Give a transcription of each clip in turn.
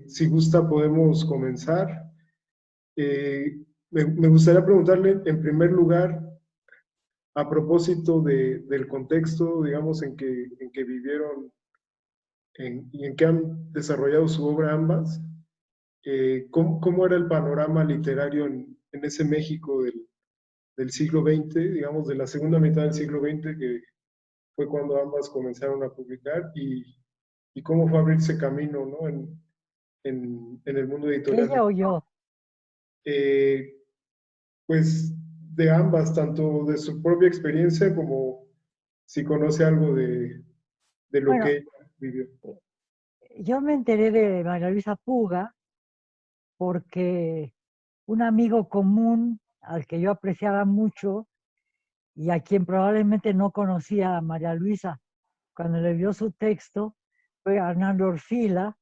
Si gusta, podemos comenzar. Me gustaría preguntarle, en primer lugar, a propósito del contexto, digamos, en que vivieron y en que han desarrollado su obra ambas, ¿cómo era el panorama literario en ese México del siglo XX, digamos, de la segunda mitad del siglo XX, que fue cuando ambas comenzaron a publicar, y cómo fue abrirse camino, ¿no? En el mundo editorial Ella o mexicano? yo. Eh, pues de ambas, tanto de su propia experiencia como si conoce algo de lo que Bueno, ella vivió. yo me enteré de María Luisa Puga porque un amigo común al que yo apreciaba mucho y a quien probablemente no conocía a María Luisa cuando le vio su texto fue Arnaldo Orfila,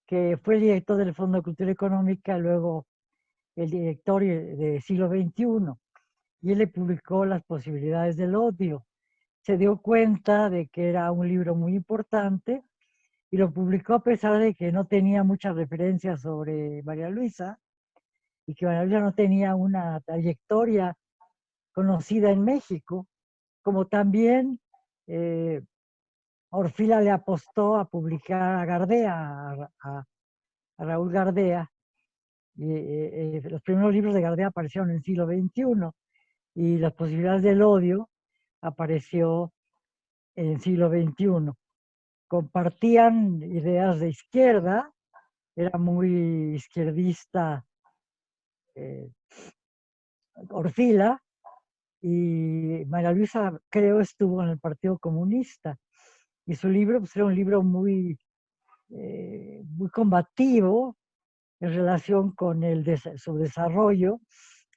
que fue el director del Fondo de Cultura Económica, luego el director de Siglo XXI, y él le publicó Las posibilidades del odio. Se dio cuenta de que era un libro muy importante y lo publicó a pesar de que no tenía muchas referencias sobre María Luisa y que María Luisa no tenía una trayectoria conocida en México, como también eh, Orfila le apostó a publicar a Gardea, a Raúl Gardea. Los primeros libros de Gardea aparecieron en el siglo XXI y Las posibilidades del odio apareció en el siglo XXI. Compartían ideas de izquierda, era muy izquierdista eh, Orfila, y María Luisa, creo, estuvo en el Partido Comunista. Y su libro pues, era un libro muy combativo en relación con su desarrollo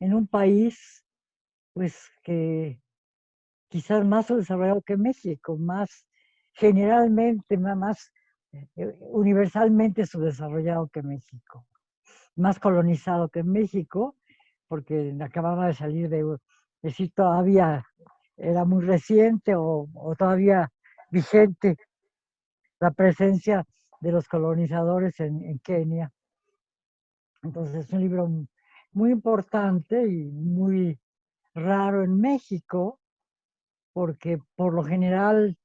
en un país pues que quizás más desarrollado que México, más generalmente, universalmente subdesarrollado que México, más colonizado que México, porque acababa de salir de decir todavía era muy reciente o todavía vigente la presencia de los colonizadores en Kenia. Entonces es un libro muy importante y muy raro en México, porque por lo general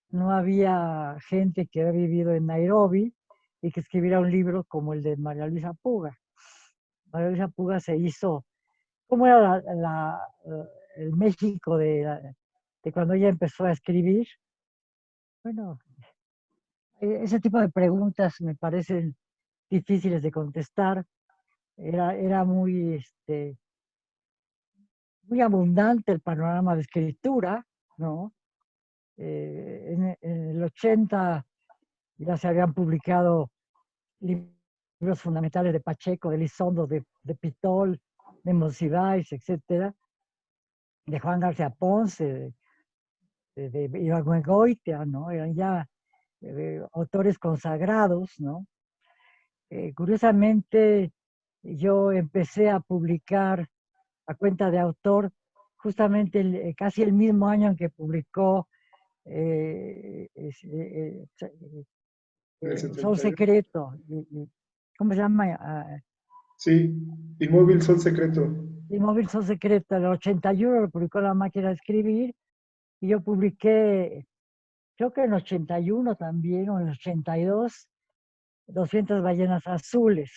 no había gente que había vivido en Nairobi y que escribiera un libro como el de María Luisa Puga. María Luisa Puga se hizo, ¿cómo era el México de cuando ella empezó a escribir? Bueno, ese tipo de preguntas me parecen difíciles de contestar. Era muy abundante el panorama de escritura, ¿no? En el 80 ya se habían publicado libros fundamentales de Pacheco, de Elizondo, de Pitol, de Monsiváis, etcétera, de Juan García Ponce, de Iragoitia, ¿no? Eran ya autores consagrados, ¿no? Curiosamente, yo empecé a publicar a cuenta de autor justamente casi el mismo año en que publicó eh, es- eh, eh, En el Sol 71. Secreto, ¿cómo se llama? Sí, Inmóvil Sol Secreto. Inmóvil Sol Secreto, en el 81 lo publicó La Máquina de Escribir, y yo publiqué, creo que en el 81 también, o en el 82, 200 ballenas azules,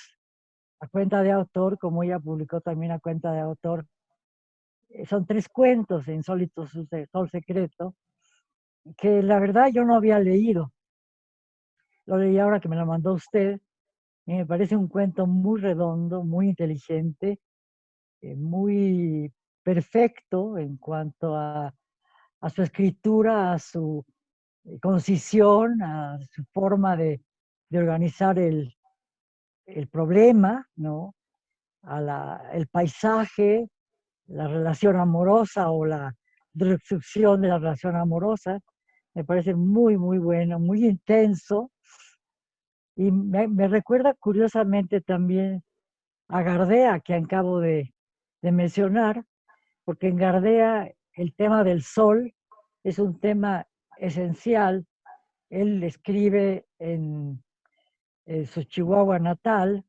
a cuenta de autor, como ella publicó también a cuenta de autor. Son 3 cuentos insólitos de Sol Secreto, que la verdad yo no había leído. Lo leí ahora que me lo mandó usted, y me parece un cuento muy redondo, muy inteligente, muy perfecto en cuanto a su escritura, a su concisión, a su forma de organizar el problema, ¿no? El paisaje, la relación amorosa o la destrucción de la relación amorosa. Me parece muy, muy bueno, muy intenso, y me recuerda curiosamente también a Gardea, que acabo de mencionar, porque en Gardea el tema del sol es un tema esencial. Él escribe su Chihuahua natal,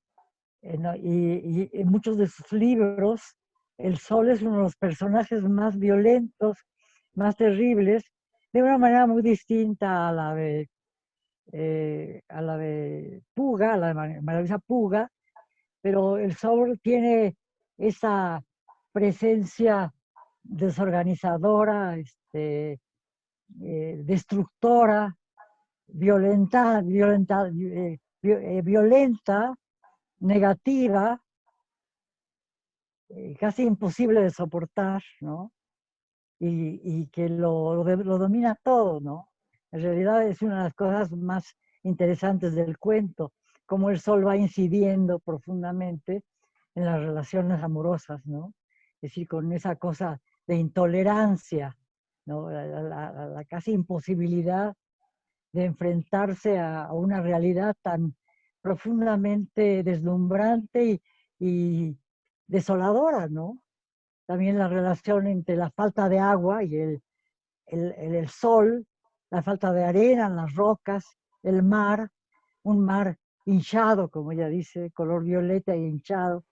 ¿no? Y en muchos de sus libros, el sol es uno de los personajes más violentos, más terribles, de una manera muy distinta a la de Puga, a la de María Luisa Puga, pero el sol tiene esa presencia desorganizadora, destructora, violenta, negativa, casi imposible de soportar, ¿no? Y que lo domina todo, ¿no? En realidad es una de las cosas más interesantes del cuento, cómo el sol va incidiendo profundamente en las relaciones amorosas, ¿no? Es decir, con esa cosa de intolerancia, ¿no? La casi imposibilidad de enfrentarse a una realidad tan profundamente deslumbrante y desoladora, ¿no? También la relación entre la falta de agua y el sol, la falta de arena en las rocas, el mar, un mar hinchado, como ella dice, color violeta y hinchado.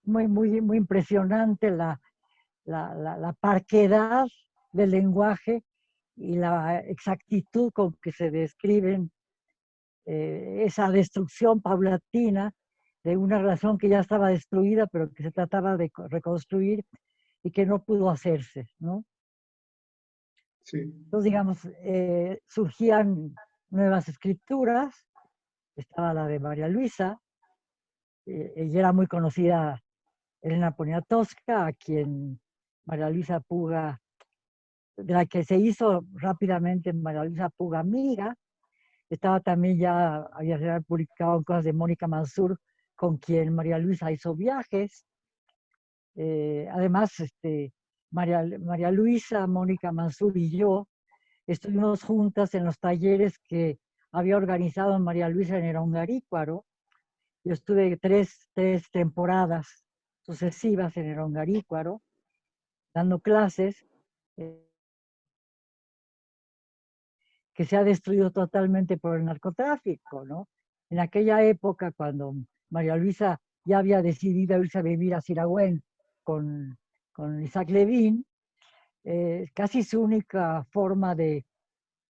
Muy impresionante la parquedad del lenguaje y la exactitud con que se describen esa destrucción paulatina de una relación que ya estaba destruida, pero que se trataba de reconstruir y que no pudo hacerse, ¿no? Sí, Entonces, digamos, surgían nuevas escrituras, estaba la de María Luisa, ella era muy conocida, Elena Poniatowska, a quien María Luisa Puga, de la que se hizo rápidamente María Luisa Puga amiga. Estaba también ya, había publicado cosas de Mónica Mansur, con quien María Luisa hizo viajes. Además, María Luisa, Mónica Mansur y yo estuvimos juntas en los talleres que había organizado María Luisa en el Ongarícuaro. Yo estuve tres temporadas sucesivas en el Ongarícuaro, dando clases, eh, que se ha destruido totalmente por el narcotráfico, ¿no? En aquella época, cuando María Luisa ya había decidido irse a vivir a Siragüen con, con Isaac Levin, casi su única forma de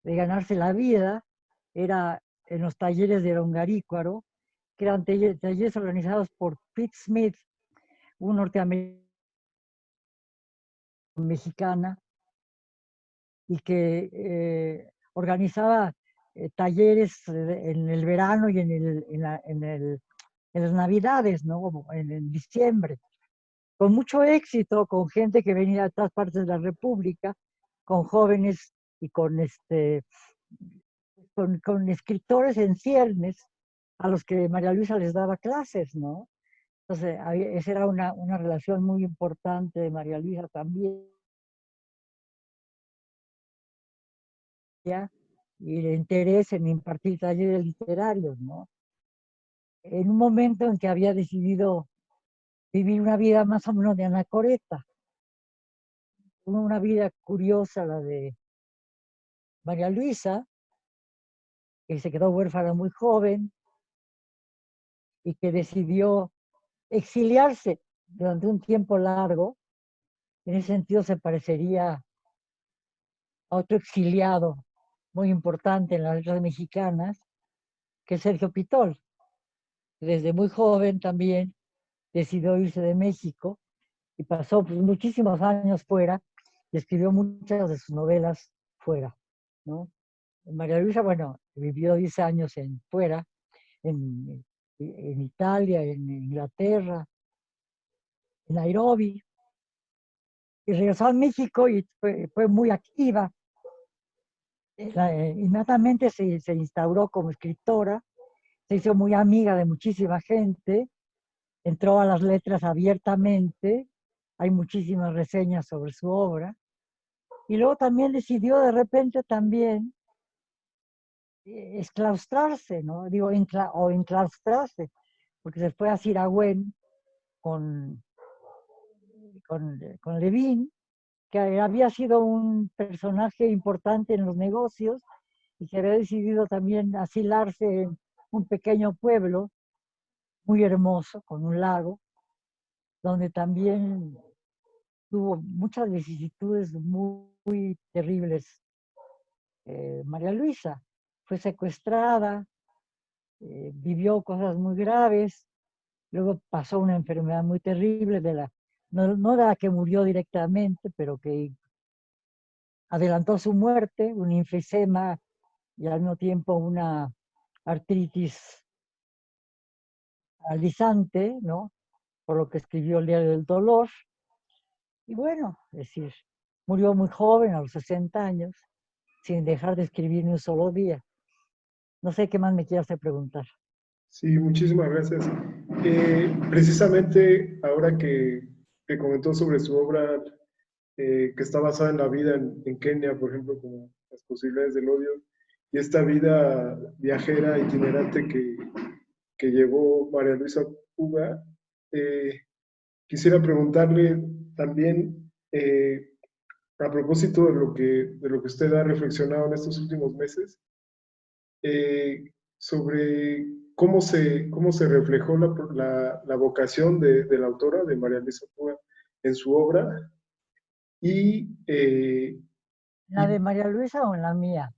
ganarse la vida era en los talleres de Longarícuaro, que eran talleres organizados por Pete Smith, un norteamericano mexicana, y que organizaba talleres en el verano y en las Navidades, ¿no? En diciembre, con mucho éxito, con gente que venía de todas partes de la República, con jóvenes y con escritores en ciernes a los que María Luisa les daba clases, ¿no? Entonces, esa era una relación muy importante de María Luisa también, ¿ya? Y el interés en impartir talleres literarios, ¿no? En un momento en que había decidido vivir una vida más o menos de anacoreta, una vida curiosa, la de María Luisa, que se quedó huérfana muy joven y que decidió exiliarse durante un tiempo largo. En ese sentido se parecería a otro exiliado muy importante en las letras mexicanas, que es Sergio Pitol. Desde muy joven también decidió irse de México y pasó pues, muchísimos años fuera y escribió muchas de sus novelas fuera, ¿no? María Luisa, bueno, vivió 10 años fuera, en Italia, en Inglaterra, en Nairobi, y regresó a México y fue muy activa. Inmediatamente se instauró como escritora, se hizo muy amiga de muchísima gente, entró a las letras abiertamente, hay muchísimas reseñas sobre su obra, y luego también decidió de repente también exclaustrarse, ¿no? Digo, o enclaustrarse, porque se fue a Siragüen con, con Levin, que había sido un personaje importante en los negocios y que había decidido también asilarse un pequeño pueblo muy hermoso, con un lago, donde también tuvo muchas vicisitudes muy terribles. María Luisa fue secuestrada, vivió cosas muy graves, luego pasó una enfermedad muy terrible, no de la que murió directamente, pero que adelantó su muerte, un enfisema y al mismo tiempo una artritis alisante, ¿no? Por lo que escribió el Diario del Dolor. Y bueno, es decir, murió muy joven, a los 60 años, sin dejar de escribir ni un solo día. No sé qué más me quieras preguntar. Sí, muchísimas gracias. Precisamente ahora que comentó sobre su obra que está basada en la vida en Kenia, por ejemplo, como las posibilidades del odio, y esta vida viajera itinerante que llevó María Luisa Puga, quisiera preguntarle también, a propósito de lo que usted ha reflexionado en estos últimos meses, sobre cómo se reflejó la vocación de la autora, de María Luisa Puga, en su obra, y, ¿La y de María Luisa o en la mía?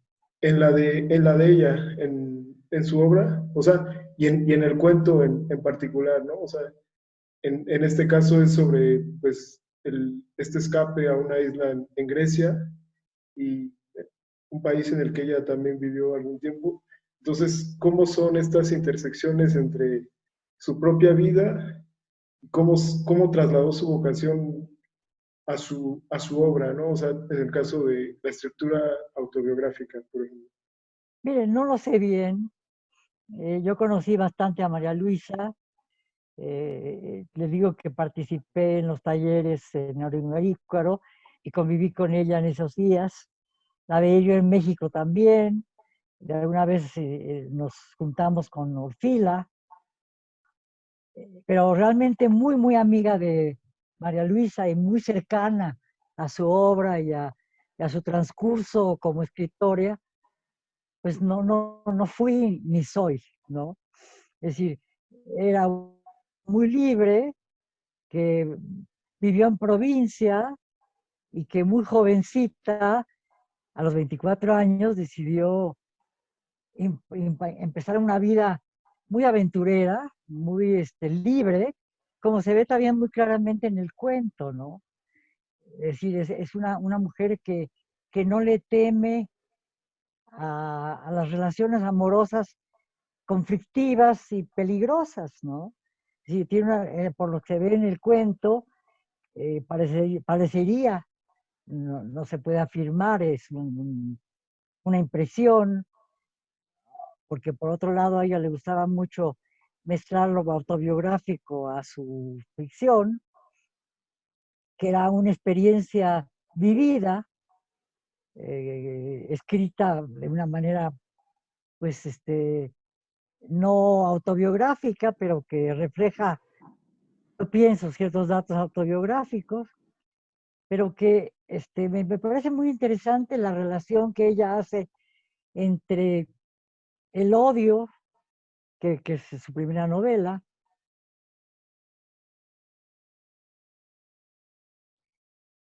en la de ella, en su obra, o sea, y en el cuento en particular, ¿no? O sea, en este caso es sobre, pues, este escape a una isla en Grecia y un país en el que ella también vivió algún tiempo. Entonces, ¿cómo son estas intersecciones entre su propia vida y cómo trasladó su vocación a su obra, ¿no? O sea, en el caso de la estructura autobiográfica, por ejemplo. Miren, no lo sé bien. Yo conocí bastante a María Luisa. Les digo que participé en los talleres en Orícuaro y conviví con ella en esos días. La veía yo en México también. De alguna vez nos juntamos con Orfila, pero realmente muy amiga de María Luisa y muy cercana a su obra y a su transcurso como escritora, pues no fui ni soy, ¿no? Es decir, era muy libre, que vivió en provincia y que muy jovencita, a los 24 años, decidió empezar una vida muy aventurera, muy libre, como se ve también muy claramente en el cuento, ¿no? Es decir, es una mujer que no le teme a las relaciones amorosas conflictivas y peligrosas, ¿no? Sí, tiene por lo que se ve en el cuento, parecería, no se puede afirmar, es una impresión, porque por otro lado a ella le gustaba mucho mezclar lo autobiográfico a su ficción, que era una experiencia vivida, escrita de una manera, pues, no autobiográfica, pero que refleja, yo pienso, ciertos datos autobiográficos, pero que me parece muy interesante la relación que ella hace entre el odio, que es su primera novela,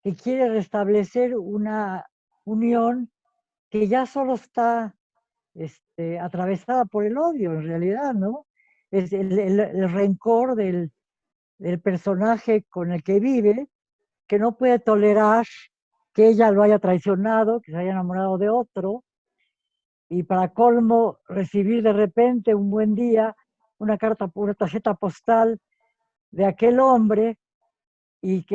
que quiere restablecer una unión que ya solo está atravesada por el odio, en realidad, ¿no? Es el rencor del personaje con el que vive, que no puede tolerar que ella lo haya traicionado, que se haya enamorado de otro, y para colmo, recibir de repente un buen día una tarjeta postal de aquel hombre y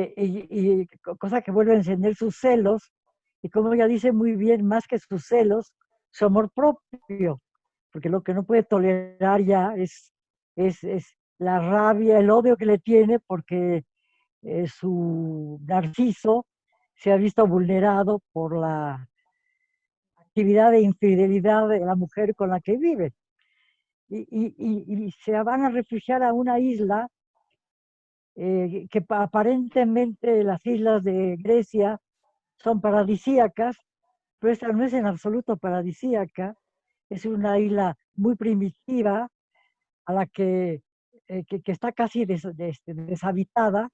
cosa que vuelve a encender sus celos, y como ella dice muy bien, más que sus celos, su amor propio, porque lo que no puede tolerar ya es la rabia, el odio que le tiene porque su narciso se ha visto vulnerado por la actividad de infidelidad de la mujer con la que vive. Y se van a refugiar a una isla que aparentemente las islas de Grecia son paradisíacas, pero esta no es en absoluto paradisíaca, es una isla muy primitiva a la que está casi deshabitada,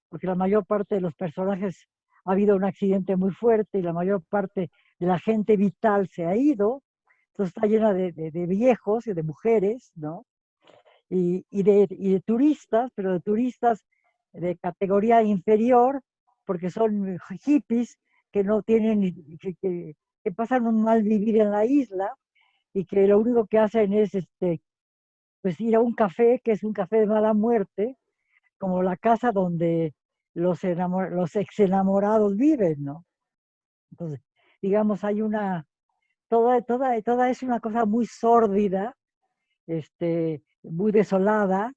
porque la mayor parte de los personajes ha habido un accidente muy fuerte y la mayor parte de la gente vital se ha ido. Entonces está llena de viejos y de mujeres, ¿no? Y de turistas, pero de turistas de categoría inferior, porque son hippies que no tienen, que pasan un mal vivir en la isla y que lo único que hacen es pues ir a un café, que es un café de mala muerte, como la casa donde los ex enamorados viven, ¿no? Entonces, digamos, hay toda es una cosa muy sórdida, muy desolada,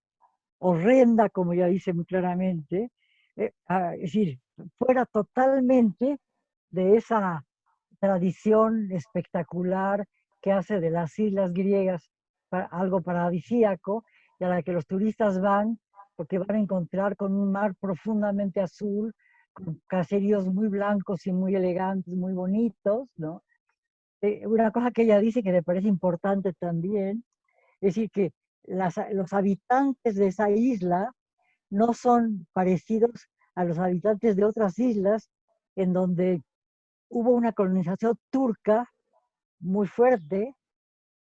horrenda, como ya dice muy claramente, es decir, fuera totalmente de esa tradición espectacular que hace de las islas griegas algo paradisíaco y a la que los turistas van porque van a encontrar con un mar profundamente azul, con caseríos muy blancos y muy elegantes, muy bonitos, ¿no? Una cosa que ella dice que me parece importante también, es decir, que los habitantes de esa isla no son parecidos a los habitantes de otras islas en donde hubo una colonización turca muy fuerte.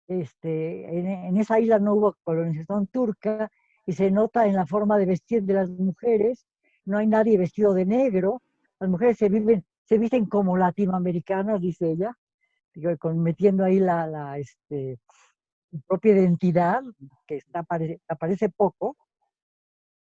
En esa isla no hubo colonización turca y se nota en la forma de vestir de las mujeres. No hay nadie vestido de negro. Las mujeres se visten como latinoamericanas, dice ella, metiendo ahí su propia identidad, que aparece poco,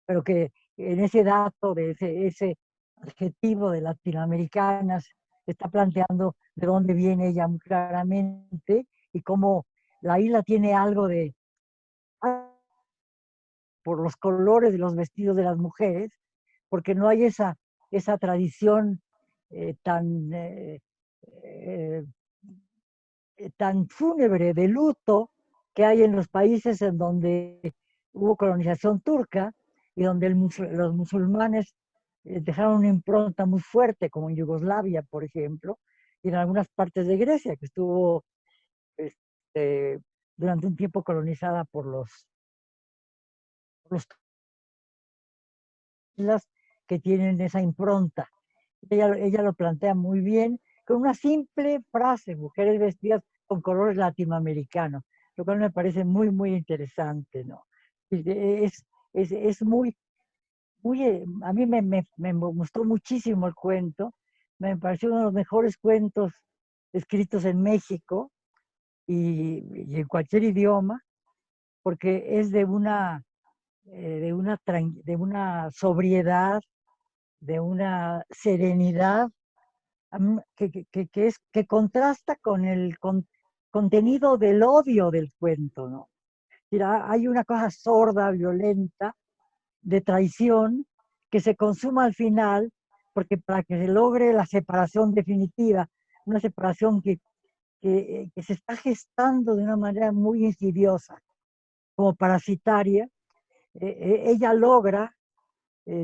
pero que en ese dato de ese adjetivo de latinoamericanas está planteando de dónde viene ella muy claramente y cómo la isla tiene algo por los colores de los vestidos de las mujeres, porque no hay esa tradición tan, eh, tan fúnebre de luto que hay en los países en donde hubo colonización turca y donde los musulmanes dejaron una impronta muy fuerte, como en Yugoslavia, por ejemplo, y en algunas partes de Grecia, que estuvo este, durante un tiempo colonizada por los islas que tienen esa impronta. Ella lo plantea muy bien con una simple frase, mujeres vestidas con colores latinoamericanos, lo cual me parece muy, muy interesante, ¿no? Es, es a mí me gustó muchísimo el cuento, me pareció uno de los mejores cuentos escritos en México y en cualquier idioma, porque es de una sobriedad, de una serenidad que contrasta con el contenido del odio del cuento, ¿no? Mira, hay una cosa sorda, violenta, de traición, que se consuma al final, porque para que se logre la separación definitiva, una separación que se está gestando de una manera muy insidiosa, como parasitaria, ella logra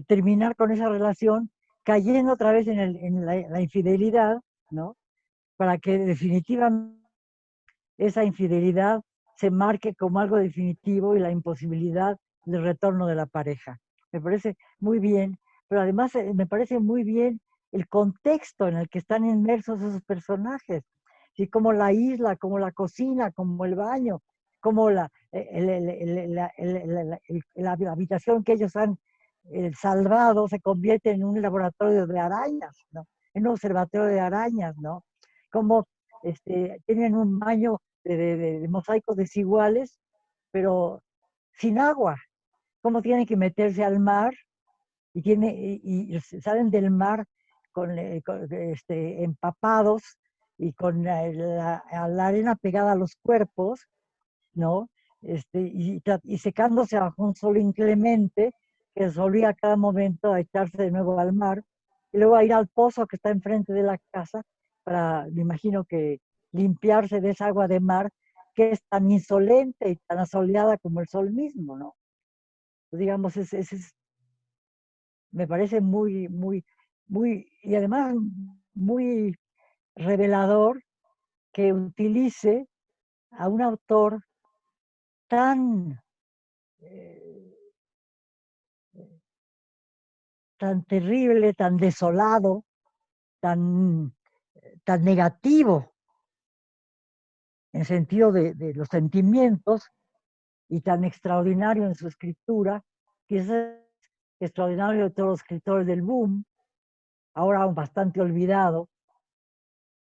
terminar con esa relación cayendo otra vez en la infidelidad, ¿no? Para que definitivamente esa infidelidad se marque como algo definitivo y la imposibilidad del retorno de la pareja. Me parece muy bien, pero además me parece muy bien el contexto en el que están inmersos esos personajes, y como la isla, como la cocina, como el baño, como la habitación que ellos han salvado se convierte en un laboratorio de arañas, ¿no? En un observatorio de arañas, ¿no? Como tienen un baño de mosaicos desiguales, pero sin agua. Cómo tienen que meterse al mar y salen del mar empapados y con la arena pegada a los cuerpos, ¿no? Y secándose bajo un sol inclemente que solía a cada momento a echarse de nuevo al mar y luego a ir al pozo que está enfrente de la casa para, me imagino que limpiarse de esa agua de mar que es tan insolente y tan asoleada como el sol mismo, ¿no? Digamos, me parece muy, muy, muy, y además muy revelador que utilice a un autor tan, eh, tan terrible, tan desolado, tan, tan negativo en sentido de los sentimientos y tan extraordinario en su escritura, que es extraordinario de todos los escritores del boom, ahora bastante olvidado,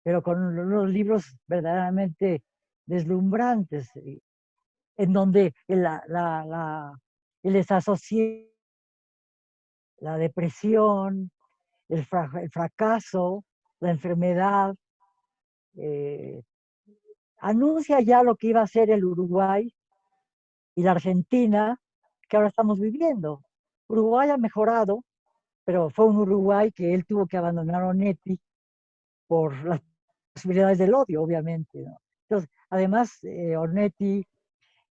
pero con unos libros verdaderamente deslumbrantes, en donde el desasosiego, la depresión, el fracaso, la enfermedad, eh, anuncia ya lo que iba a ser el Uruguay y la Argentina que ahora estamos viviendo. Uruguay ha mejorado, pero fue un Uruguay que él tuvo que abandonar a Onetti por las posibilidades del odio, obviamente, ¿no? Entonces, además, Onetti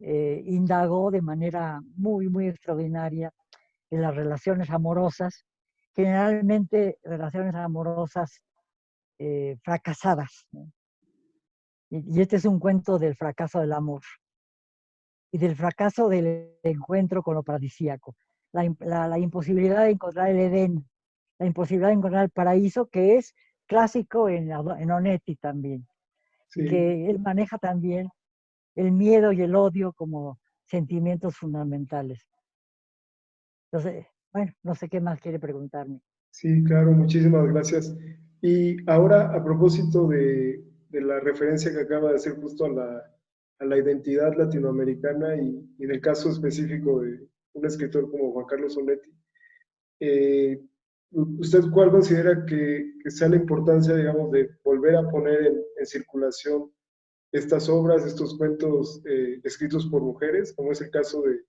indagó de manera muy, muy extraordinaria en las relaciones amorosas, generalmente relaciones amorosas fracasadas, ¿no? Y este es un cuento del fracaso del amor y del fracaso del encuentro con lo paradisíaco, la imposibilidad de encontrar el Edén, la imposibilidad de encontrar el paraíso, que es clásico en Onetti también, y Sí, que él maneja también el miedo y el odio como sentimientos fundamentales. Entonces, bueno, no sé qué más quiere preguntarme. sí, claro, muchísimas gracias. Y ahora, a propósito de la referencia que acaba de hacer justo a la identidad latinoamericana y en el caso específico de un escritor como Juan Carlos Onetti, ¿usted cuál considera que sea la importancia, digamos, de volver a poner en circulación estas obras, estos cuentos escritos por mujeres, como es el caso de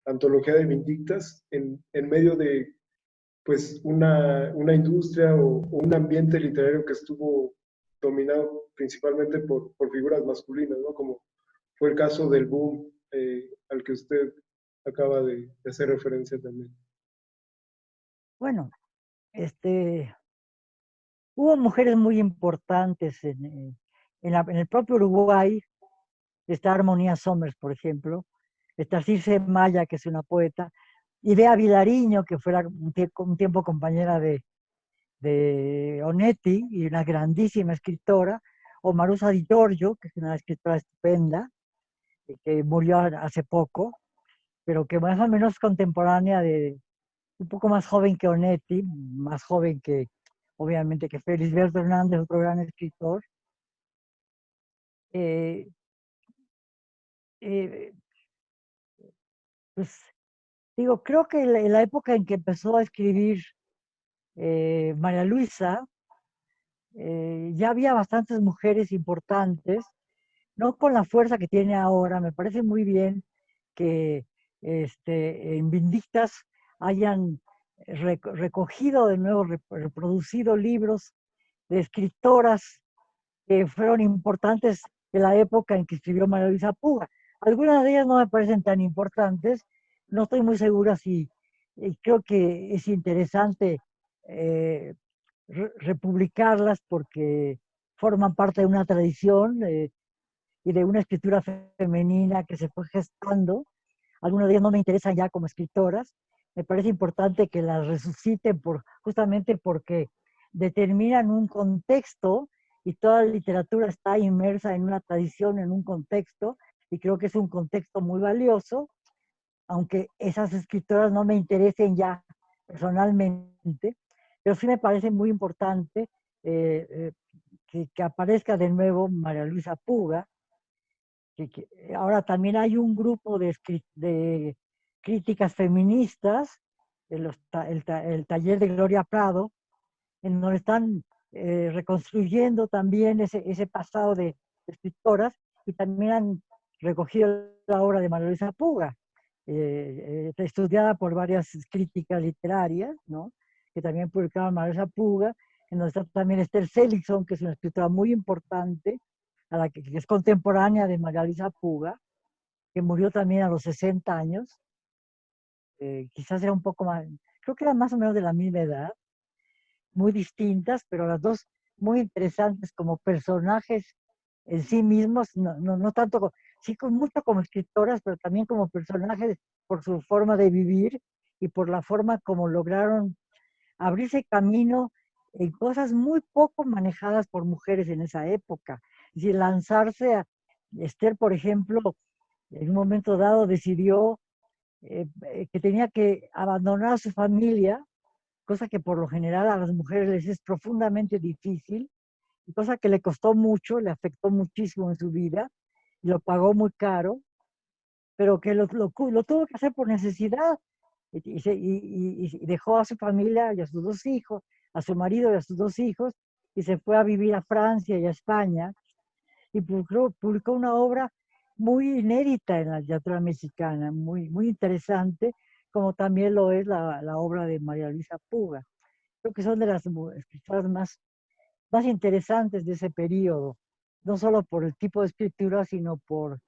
Antología de Vindictas, en medio de pues una industria o un ambiente literario que estuvo dominado principalmente por figuras masculinas, ¿no? Como fue el caso del boom al que usted acaba de hacer referencia también. Bueno, hubo mujeres muy importantes en el propio Uruguay. Está Armonía Somers, por ejemplo, está Circe Maya, que es una poeta, y Bea Vilariño, que fue un tiempo compañera de Onetti y una grandísima escritora, o Marusa Di Giorgio, que es una escritora estupenda, que murió hace poco, pero que más o menos contemporánea un poco más joven que Onetti, más joven que, obviamente, que Felisberto Hernández, otro gran escritor. Eh, eh, pues digo, creo que en la época en que empezó a escribir María Luisa, ya había bastantes mujeres importantes, no con la fuerza que tiene ahora. Me parece muy bien que en Vindictas hayan recogido de nuevo, reproducido libros de escritoras que fueron importantes en la época en que escribió María Luisa Puga. Algunas de ellas no me parecen tan importantes, no estoy muy segura si, creo que es interesante eh, republicarlas porque forman parte de una tradición y de una escritura femenina que se fue gestando. Algunas de ellas no me interesan ya como escritoras. Me parece importante que las resuciten justamente porque determinan un contexto y toda la literatura está inmersa en una tradición, en un contexto, y creo que es un contexto muy valioso, aunque esas escritoras no me interesen ya personalmente, pero sí me parece muy importante que aparezca de nuevo María Luisa Puga. Ahora también hay un grupo de críticas feministas, el taller de Gloria Prado, en donde están reconstruyendo también ese pasado de escritoras y también han recogido la obra de María Luisa Puga, estudiada por varias críticas literarias, ¿no? Que también publicaron María Luisa Puga, en donde está también Esther Seligson, que es una escritora muy importante, que es contemporánea de María Luisa Puga, que murió también a los 60 años, quizás era un poco más, creo que era más o menos de la misma edad, muy distintas, pero las dos muy interesantes como personajes en sí mismos, no tanto, sí con mucho como escritoras, pero también como personajes por su forma de vivir y por la forma como lograron abrirse camino en cosas muy poco manejadas por mujeres en esa época. Es decir, lanzarse a Esther, por ejemplo, en un momento dado decidió que tenía que abandonar a su familia, cosa que por lo general a las mujeres les es profundamente difícil, cosa que le costó mucho, le afectó muchísimo en su vida, y lo pagó muy caro, pero que lo tuvo que hacer por necesidad, y dejó a su familia y a sus dos hijos, a su marido y a sus dos hijos, y se fue a vivir a Francia y a España, y publicó una obra muy inédita en la literatura mexicana, muy interesante, como también lo es la obra de María Luisa Puga. Creo que son de las escritoras más interesantes de ese periodo, no solo por el tipo de escritura, sino por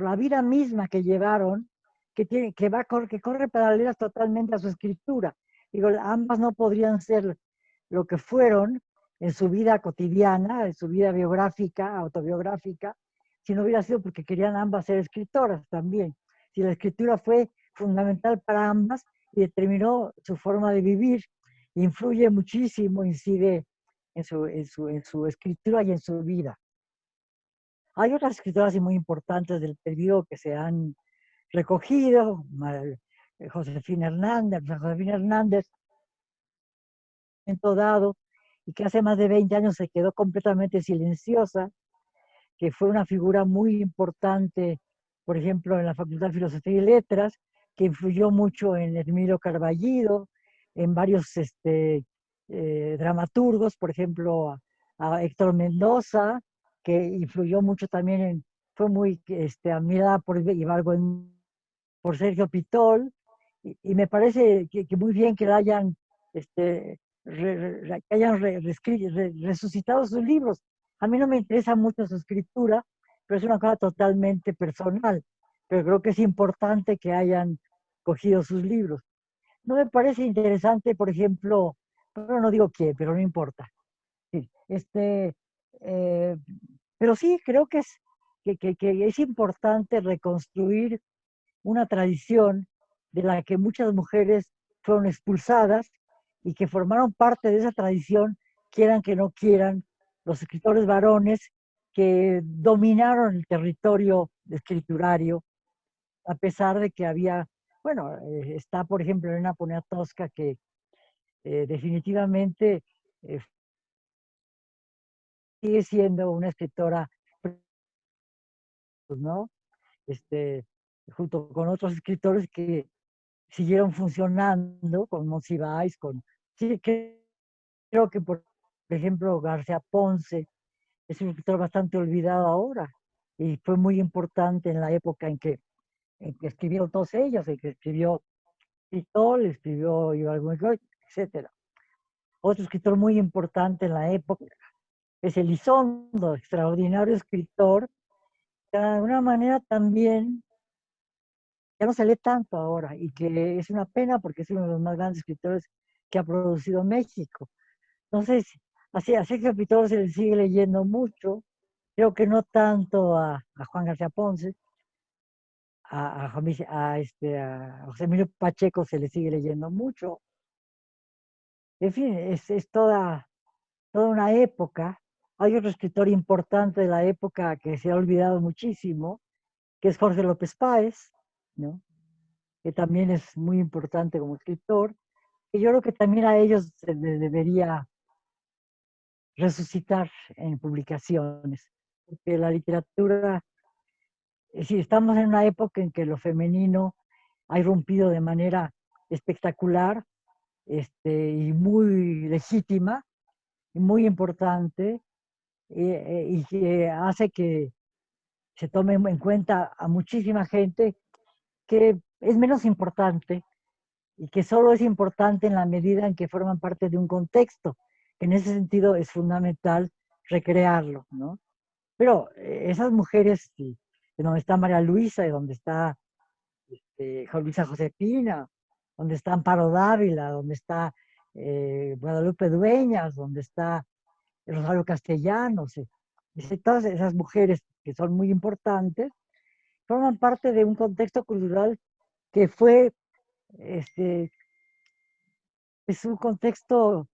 la vida misma que llevaron, que corre paralelas totalmente a su escritura. Digo, ambas no podrían ser lo que fueron en su vida cotidiana, en su vida biográfica, autobiográfica, si no hubiera sido porque querían ambas ser escritoras también. Si la escritura fue fundamental para ambas y determinó su forma de vivir, influye muchísimo, incide en su escritura y en su vida. Hay otras escritoras muy importantes del periodo que se han recogido, Josefina Hernández, en todo dado, y que hace más de 20 años se quedó completamente silenciosa, que fue una figura muy importante, por ejemplo, en la Facultad de Filosofía y Letras, que influyó mucho en Emilio Carballido, en varios dramaturgos, por ejemplo, a Héctor Mendoza, que influyó mucho también fue muy admirada por Sergio Pitol, y me parece que muy bien que la hayan, que hayan resucitado sus libros. A mí no me interesa mucho su escritura, pero es una cosa totalmente personal, pero creo que es importante que hayan cogido sus libros. No me parece interesante, por ejemplo, pero no digo quién, pero no importa. Sí, eh, pero sí, creo que es importante reconstruir una tradición de la que muchas mujeres fueron expulsadas y que formaron parte de esa tradición, quieran que no quieran, los escritores varones que dominaron el territorio escriturario, a pesar de que había, bueno, está por ejemplo Elena Poniatowska, que definitivamente eh, sigue siendo una escritora, pues, ¿no? Este, junto con otros escritores que siguieron funcionando, con Monsiváis, sí, creo que por ejemplo García Ponce es un escritor bastante olvidado ahora, y fue muy importante en la época en que escribieron todos ellos, en que escribió Titol, escribió Ibargüengoitia, etcétera. Otro escritor muy importante en la época es Elizondo, extraordinario escritor, que de alguna manera también ya no se lee tanto ahora, y que es una pena porque es uno de los más grandes escritores que ha producido México. Entonces, a Sergio Pitol se le sigue leyendo mucho, creo que no tanto a Juan García Ponce, a José Emilio Pacheco se le sigue leyendo mucho. En fin, es toda una época. Hay otro escritor importante de la época que se ha olvidado muchísimo, que es Jorge López Páez, ¿no? Que también es muy importante como escritor, y yo creo que también a ellos se les debería resucitar en publicaciones, porque la literatura, si estamos en una época en que lo femenino ha irrumpido de manera espectacular, y muy legítima y muy importante, y que hace que se tome en cuenta a muchísima gente que es menos importante y que solo es importante en la medida en que forman parte de un contexto, que en ese sentido es fundamental recrearlo, ¿no? Pero esas mujeres, de donde está María Luisa, de donde está Luisa Josefina, donde está Amparo Dávila, donde está Guadalupe Dueñas, donde está Rosario Castellanos, todas esas mujeres que son muy importantes, forman parte de un contexto cultural que fue, este, es un contexto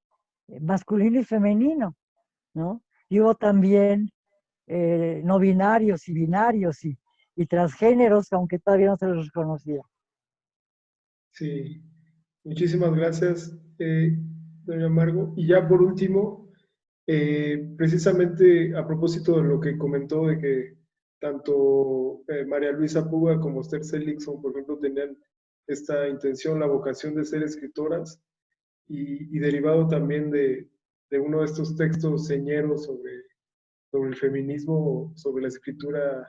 masculino y femenino, ¿no? Y hubo también no binarios y binarios y transgéneros, aunque todavía no se los reconocía. Sí, muchísimas gracias, doña Margo. Y ya por último, precisamente a propósito de lo que comentó de que tanto María Luisa Puga como Esther Seligson, por ejemplo, tenían esta intención, la vocación de ser escritoras, y derivado también de uno de estos textos señeros sobre el feminismo, sobre la escritura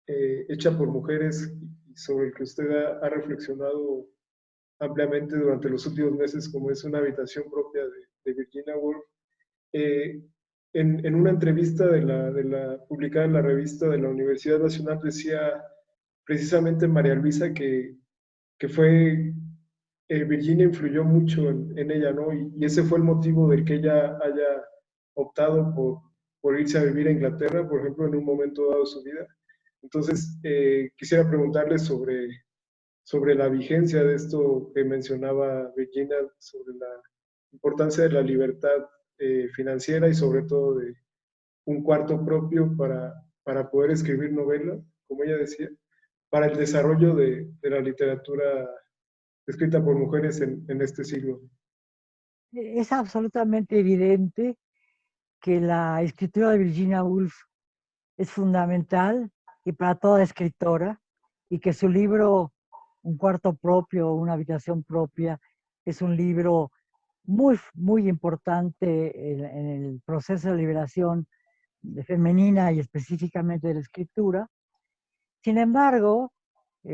hecha por mujeres y sobre el que usted ha reflexionado ampliamente durante los últimos meses, como es Una habitación propia de Virginia Woolf. Eh, en una entrevista publicada en la revista de la Universidad Nacional decía precisamente María Luisa que fue, Virginia influyó mucho en ella, ¿no? Y ese fue el motivo del que ella haya optado por irse a vivir a Inglaterra, por ejemplo, en un momento dado de su vida. Entonces, quisiera preguntarle sobre la vigencia de esto que mencionaba Virginia, sobre la importancia de la libertad financiera y sobre todo de un cuarto propio para poder escribir novelas, como ella decía, para el desarrollo de la literatura escrita por mujeres en este siglo. Es absolutamente evidente que la escritura de Virginia Woolf es fundamental y para toda escritora, y que su libro Un cuarto propio, una habitación propia, es un libro muy importante en el proceso de liberación femenina y específicamente de la escritura. Sin embargo,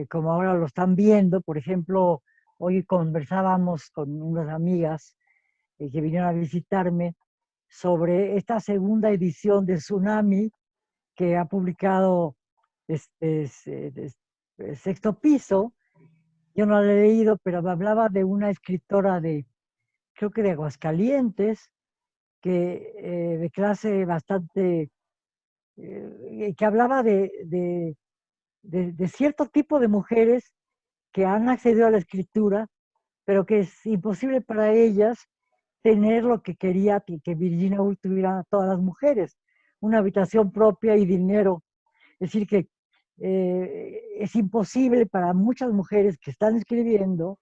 como ahora lo están viendo, por ejemplo, hoy conversábamos con unas amigas que vinieron a visitarme sobre esta segunda edición de Tsunami que ha publicado Sexto Piso. Yo no la he leído, pero me hablaba de una escritora creo que de Aguascalientes, de clase bastante, que hablaba de cierto tipo de mujeres que han accedido a la escritura, pero que es imposible para ellas tener lo que quería que Virginia Woolf tuviera todas las mujeres, una habitación propia y dinero. Es decir, que es imposible para muchas mujeres que están escribiendo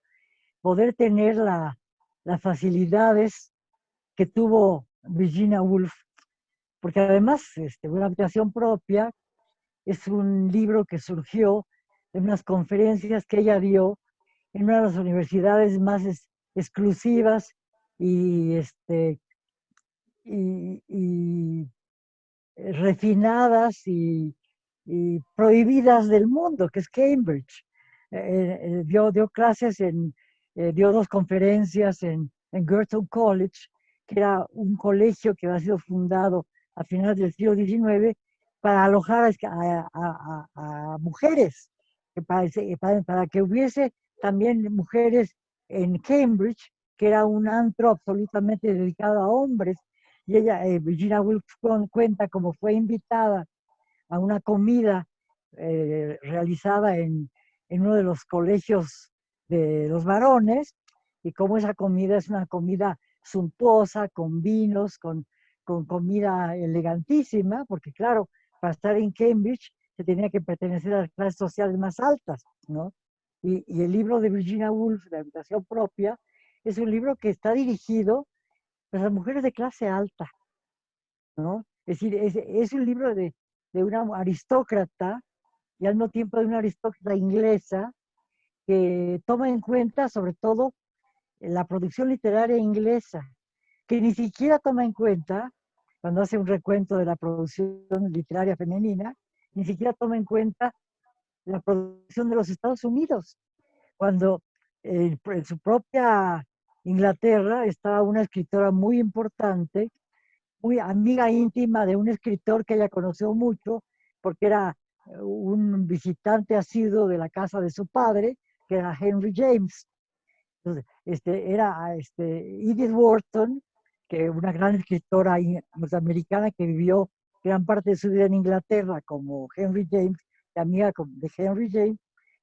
poder tener las facilidades que tuvo Virginia Woolf, porque además una habitación propia es un libro que surgió de unas conferencias que ella dio en una de las universidades más exclusivas y, y refinadas y prohibidas del mundo, que es Cambridge. Dio clases dio dos conferencias en Girton College, que era un colegio que había sido fundado a finales del siglo XIX para alojar a mujeres, para que hubiese también mujeres en Cambridge, que era un antro absolutamente dedicado a hombres. Y ella, Virginia Woolf, cuenta cómo fue invitada a una comida realizada en uno de los colegios de los varones, y cómo esa comida es una comida suntuosa, con vinos, con comida elegantísima, porque claro, para estar en Cambridge se tenía que pertenecer a las clases sociales más altas, ¿no? Y el libro de Virginia Woolf, de habitación propia, es un libro que está dirigido a las mujeres de clase alta, ¿no? Es decir, es un libro de una aristócrata y al mismo tiempo de una aristócrata inglesa que toma en cuenta sobre todo la producción literaria inglesa, que ni siquiera toma en cuenta, cuando hace un recuento de la producción literaria femenina, ni siquiera toma en cuenta la producción de los Estados Unidos, cuando en su propia Inglaterra estaba una escritora muy importante, muy amiga íntima de un escritor que ella conoció mucho, porque era un visitante asiduo de la casa de su padre, que era Henry James. Entonces, era Edith Wharton, que una gran escritora norteamericana que vivió gran parte de su vida en Inglaterra, como Henry James, la amiga de Henry James,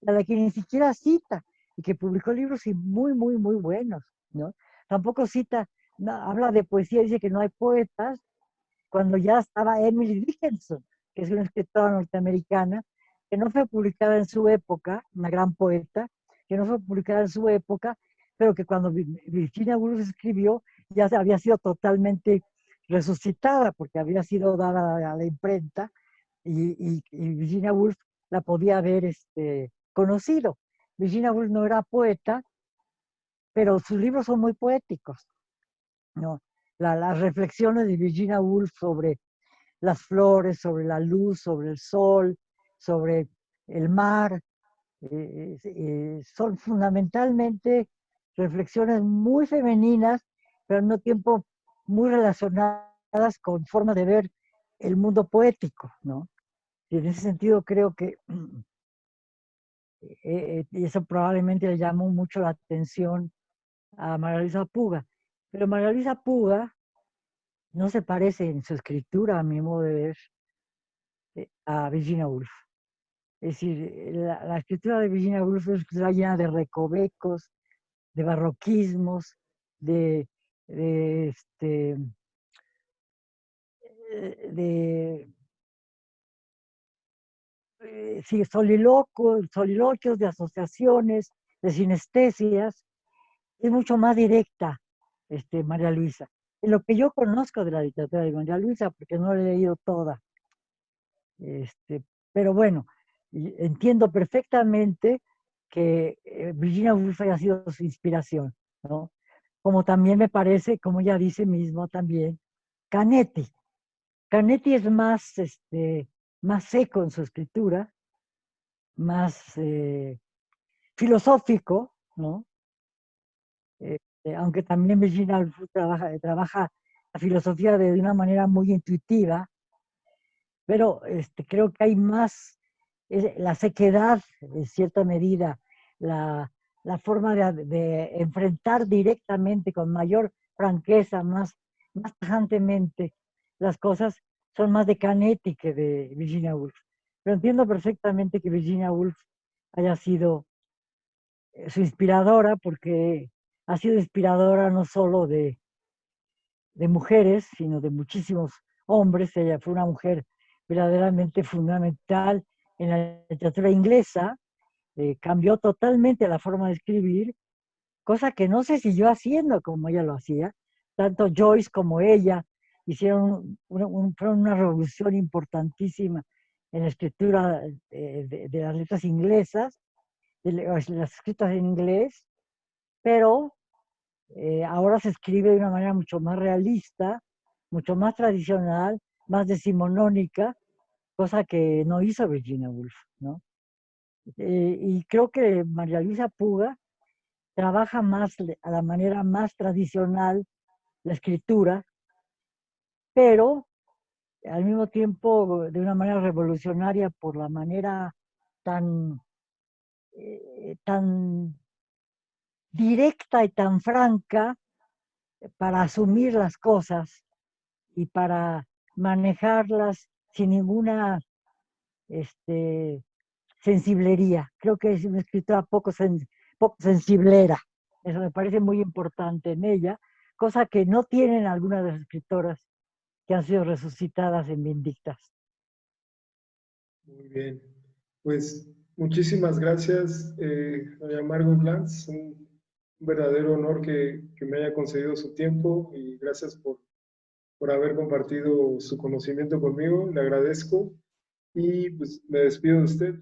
a la que ni siquiera cita, y que publicó libros muy, muy, muy buenos, ¿no? Tampoco cita, no, habla de poesía, dice que no hay poetas, cuando ya estaba Emily Dickinson, que es una escritora norteamericana, que no fue publicada en su época, una gran poeta, que no fue publicada en su época, pero que cuando Virginia Woolf escribió ya había sido totalmente resucitada, porque había sido dada a la imprenta y Virginia Woolf la podía haber conocido. Virginia Woolf no era poeta, pero sus libros son muy poéticos, ¿no? Las reflexiones de Virginia Woolf sobre las flores, sobre la luz, sobre el sol, sobre el mar, son fundamentalmente reflexiones muy femeninas, pero al mismo tiempo muy relacionadas con formas de ver el mundo poético, ¿no? Y en ese sentido creo que eso probablemente le llamó mucho la atención a María Luisa Puga. Pero María Luisa Puga no se parece en su escritura, a mi modo de ver, a Virginia Woolf. Es decir, la escritura de Virginia Woolf está llena de recovecos, de barroquismos, de, de, este, de sí, soliloquios, de asociaciones, de sinestesias. Es mucho más directa, María Luisa. En lo que yo conozco de la literatura de María Luisa, porque no la he leído toda. Pero bueno, entiendo perfectamente que Virginia Woolf haya sido su inspiración, ¿no? Como también me parece, como ella dice mismo también, Canetti. Canetti es más seco en su escritura, más filosófico, ¿no? Aunque también Virginia Woolf trabaja la filosofía de una manera muy intuitiva, pero creo que hay más, la sequedad, en cierta medida, la forma de enfrentar directamente, con mayor franqueza, más tajantemente las cosas, son más de Canetti que de Virginia Woolf. Pero entiendo perfectamente que Virginia Woolf haya sido su inspiradora, porque ha sido inspiradora no solo de mujeres, sino de muchísimos hombres. Ella fue una mujer verdaderamente fundamental en la literatura inglesa, cambió totalmente la forma de escribir, cosa que no se siguió haciendo como ella lo hacía. Tanto Joyce como ella hicieron fueron una revolución importantísima en la escritura de las letras inglesas, de las escritas en inglés, pero ahora se escribe de una manera mucho más realista, mucho más tradicional, más decimonónica, cosa que no hizo Virginia Woolf, ¿no? Y creo que María Luisa Puga trabaja más a la manera más tradicional la escritura, pero al mismo tiempo de una manera revolucionaria por la manera tan directa y tan franca para asumir las cosas y para manejarlas sin ninguna sensiblería. Creo que es una escritora poco sensiblera. Eso me parece muy importante en ella, cosa que no tienen algunas de las escritoras que han sido resucitadas en Vindictas. Muy bien. Pues muchísimas gracias, doña Margot Glantz. Un verdadero honor que me haya concedido su tiempo y gracias por haber compartido su conocimiento conmigo. Le agradezco y pues me despido de usted.